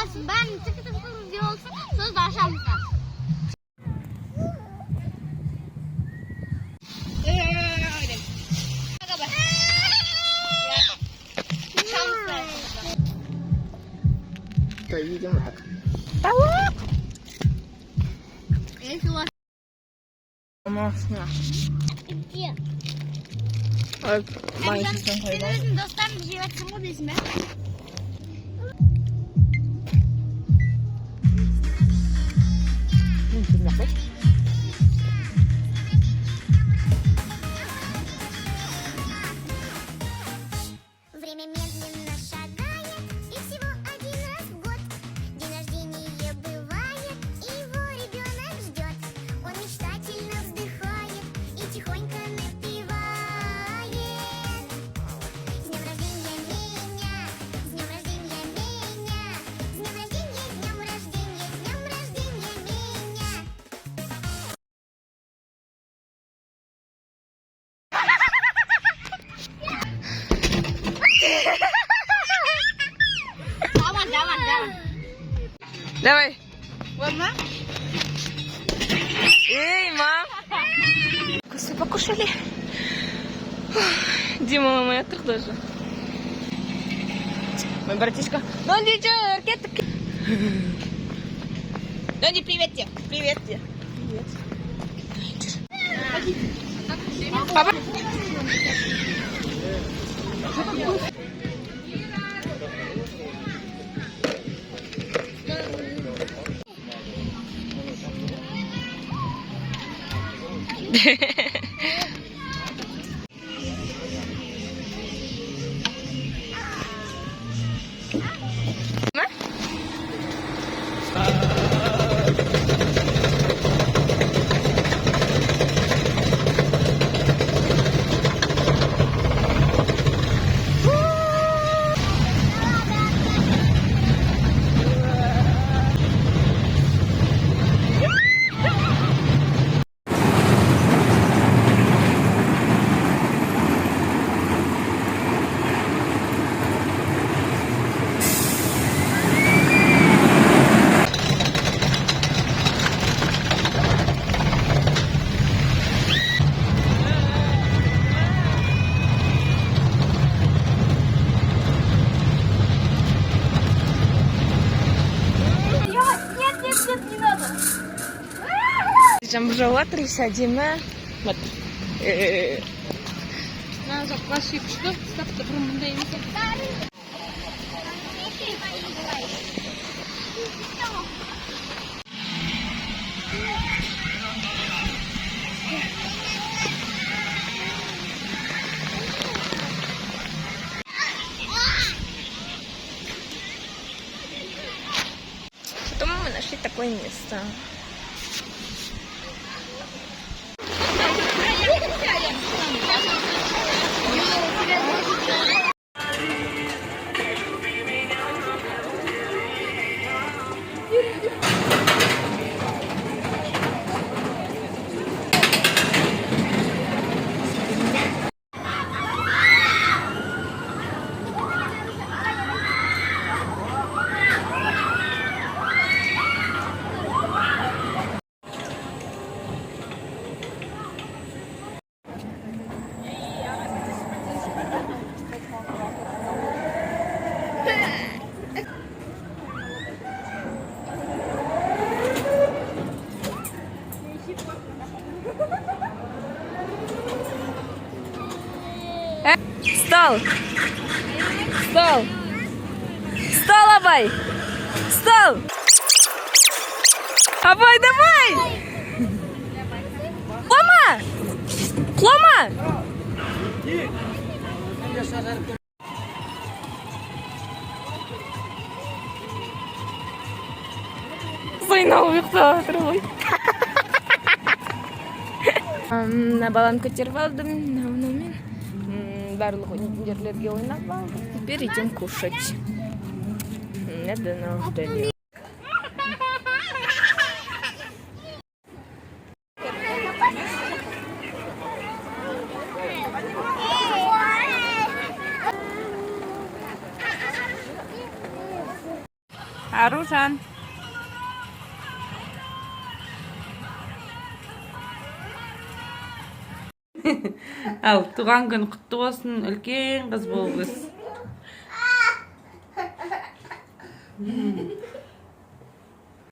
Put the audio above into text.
olsun. Ben tık video olsun. Söz başlamışlar. Öyle. Hadi bak. Видимо, так. Если у вас... Масло. Где? Маленький Senin dostlarım живет саму десме. Время медленно шагает, и всего один раз в год день рождения бывает, и его ребенок ждет. Он мечтательно вздыхает и тихонько напевает. С днем рождения меня, с днем рождения меня, с днем рождения, с днем рождения, с днем рождения меня. Давай. Давай. Ладно? Эй, мам. Вкусно покушали. Дима, мама, я тоже даже. Мой братишка. Донди, что, ракетки? Донди, привет тебе. Привет тебе. Привет. Папа. Там вже отри садиме. Вот. Ben uzaklaşıp çıktı. Kitapta durumundayım. Потом мы нашли такое место. Встал! Встал! Встал, Абай! Встал! Абай, давай! Лома! Лома! Зайнал ұйықтап отыр ғой. Мына баланы көтеріп алдым. Мен барлық жерлерге ойнап алдым. Теперь идем кушать. Надо на удаление. Аружан. Ал, туған күн құтты болсын, үлкен қыз болыңыз.